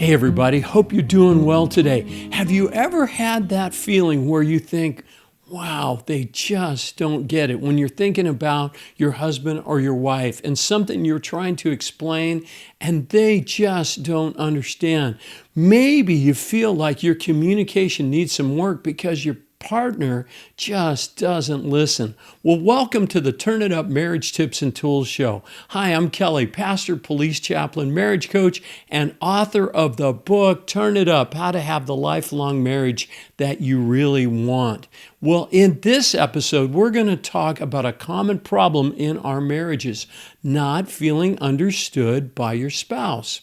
Hey everybody, hope you're doing well today. Have you ever had that feeling where you think, wow, they just don't get it? When you're thinking about your husband or your wife and something you're trying to explain and they just don't understand. Maybe you feel like your communication needs some work because your partner just doesn't listen. Well, welcome to the Turn It Up Marriage Tips and Tools Show. Hi, I'm Kelly, pastor, police chaplain, marriage coach, and author of the book, Turn It Up, How to Have the Lifelong Marriage That You Really Want. Well, in this episode, we're going to talk about a common problem in our marriages, not feeling understood by your spouse.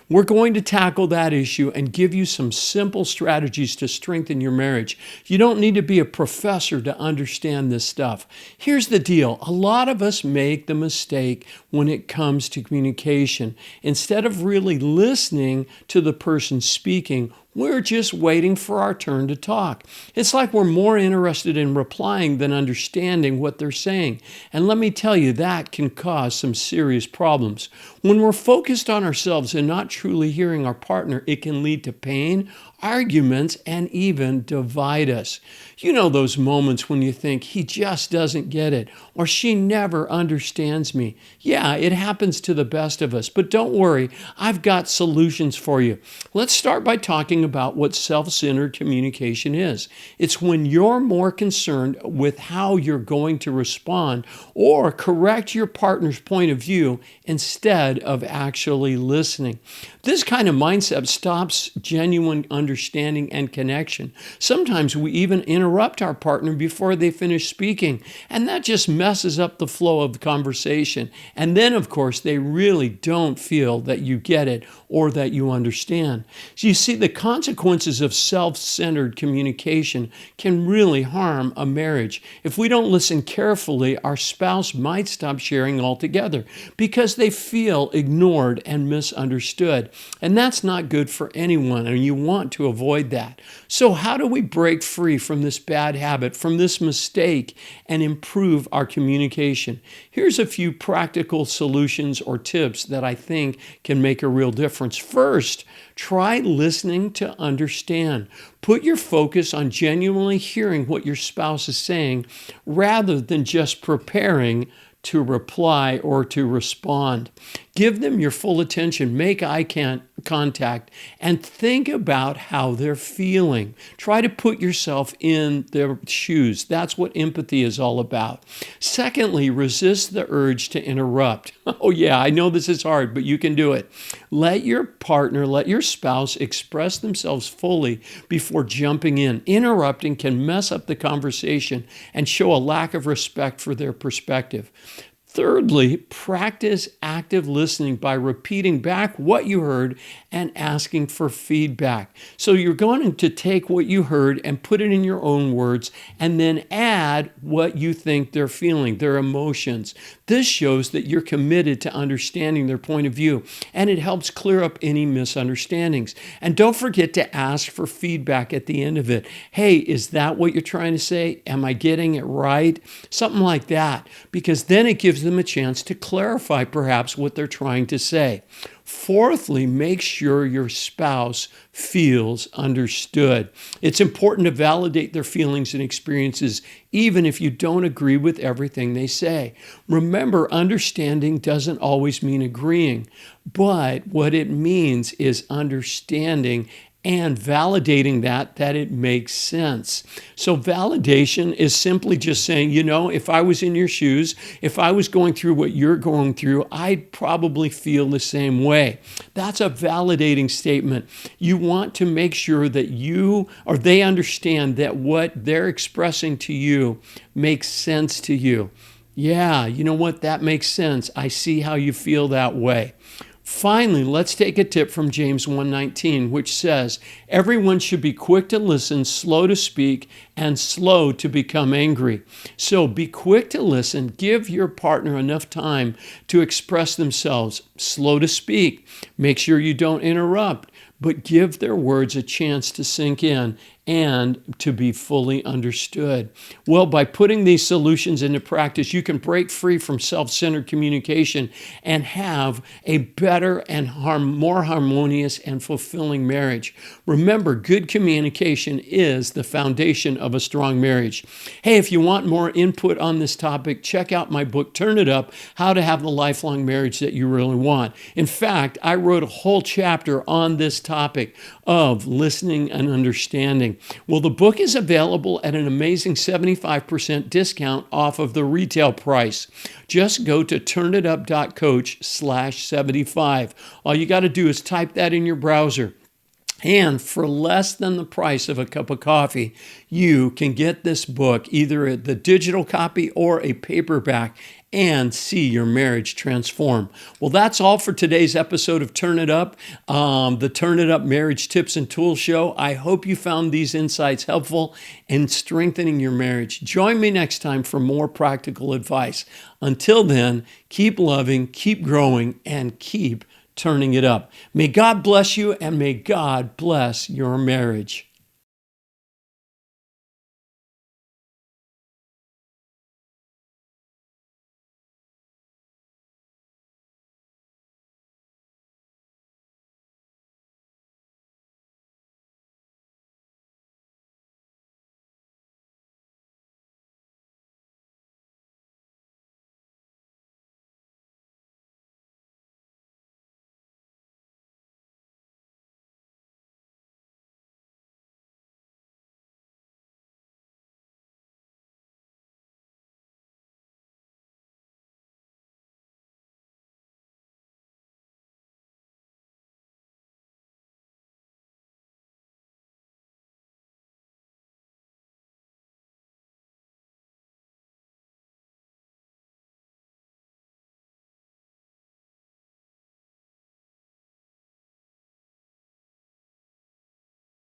We're going to tackle that issue and give you some simple strategies to strengthen your marriage. You don't need to be a professor to understand this stuff. Here's the deal. A lot of us make the mistake when it comes to communication. Instead of really listening to the person speaking, we're just waiting for our turn to talk. It's like we're more interested in replying than understanding what they're saying. And let me tell you, that can cause some serious problems. When we're focused on ourselves and not truly hearing our partner, it can lead to pain, arguments, and even divide us. You know those moments when you think, he just doesn't get it, or she never understands me. Yeah, it happens to the best of us, but don't worry, I've got solutions for you. Let's start by talking about what self-centered communication is. It's when you're more concerned with how you're going to respond or correct your partner's point of view instead of actually listening. This kind of mindset stops genuine understanding and connection. Sometimes we even interrupt our partner before they finish speaking, and that just messes up the flow of the conversation. And then, of course, they really don't feel that you get it or that you understand. So you see, the consequences of self-centered communication can really harm a marriage. If we don't listen carefully, our spouse might stop sharing altogether because they feel ignored and misunderstood. And that's not good for anyone, and you want to avoid that. So how do we break free from this bad habit, from this mistake, and improve our communication? Here's a few practical solutions or tips that I think can make a real difference. First, try listening to understand. Put your focus on genuinely hearing what your spouse is saying rather than just preparing to reply or to respond. Give them your full attention, make eye contact, and think about how they're feeling. Try to put yourself in their shoes. That's what empathy is all about. Secondly, resist the urge to interrupt. Oh yeah, I know this is hard, but you can do it. Let your partner, let your spouse express themselves fully before jumping in. Interrupting can mess up the conversation and show a lack of respect for their perspective. Thirdly, practice active listening by repeating back what you heard and asking for feedback. So you're going to take what you heard and put it in your own words and then add what you think they're feeling, their emotions. This shows that you're committed to understanding their point of view, and it helps clear up any misunderstandings. And don't forget to ask for feedback at the end of it. Hey, is that what you're trying to say? Am I getting it right? Something like that, because then it gives them a chance to clarify perhaps what they're trying to say. Fourthly, make sure your spouse feels understood. It's important to validate their feelings and experiences, even if you don't agree with everything they say. Remember, understanding doesn't always mean agreeing, but what it means is understanding and validating that it makes sense. So validation is simply just saying, if I was in your shoes, if I was going through what you're going through, I'd probably feel the same way. That's a validating statement. You want to make sure that you or they understand that what they're expressing to you makes sense to you. Yeah, you know what? That makes sense. I see how you feel that way. Finally, let's take a tip from James 1:19, which says, everyone should be quick to listen, slow to speak, and slow to become angry. So be quick to listen. Give your partner enough time to express themselves. Slow to speak. Make sure you don't interrupt, but give their words a chance to sink in. and to be fully understood. Well, by putting these solutions into practice, you can break free from self-centered communication and have a better and more harmonious and fulfilling marriage. Remember, good communication is the foundation of a strong marriage. Hey, if you want more input on this topic, check out my book, Turn It Up, How to Have the Lifelong Marriage That You Really Want. In fact, I wrote a whole chapter on this topic of listening and understanding. Well, the book is available at an amazing 75% discount off of the retail price. Just go to turnitup.coach/75. All you got to do is type that in your browser. And for less than the price of a cup of coffee, you can get this book, either the digital copy or a paperback, and see your marriage transform. Well, that's all for today's episode of Turn It Up, the Turn It Up Marriage Tips and Tools Show. I hope you found these insights helpful in strengthening your marriage. Join me next time for more practical advice. Until then, keep loving, keep growing, and keep turning it up. May God bless you, and may God bless your marriage.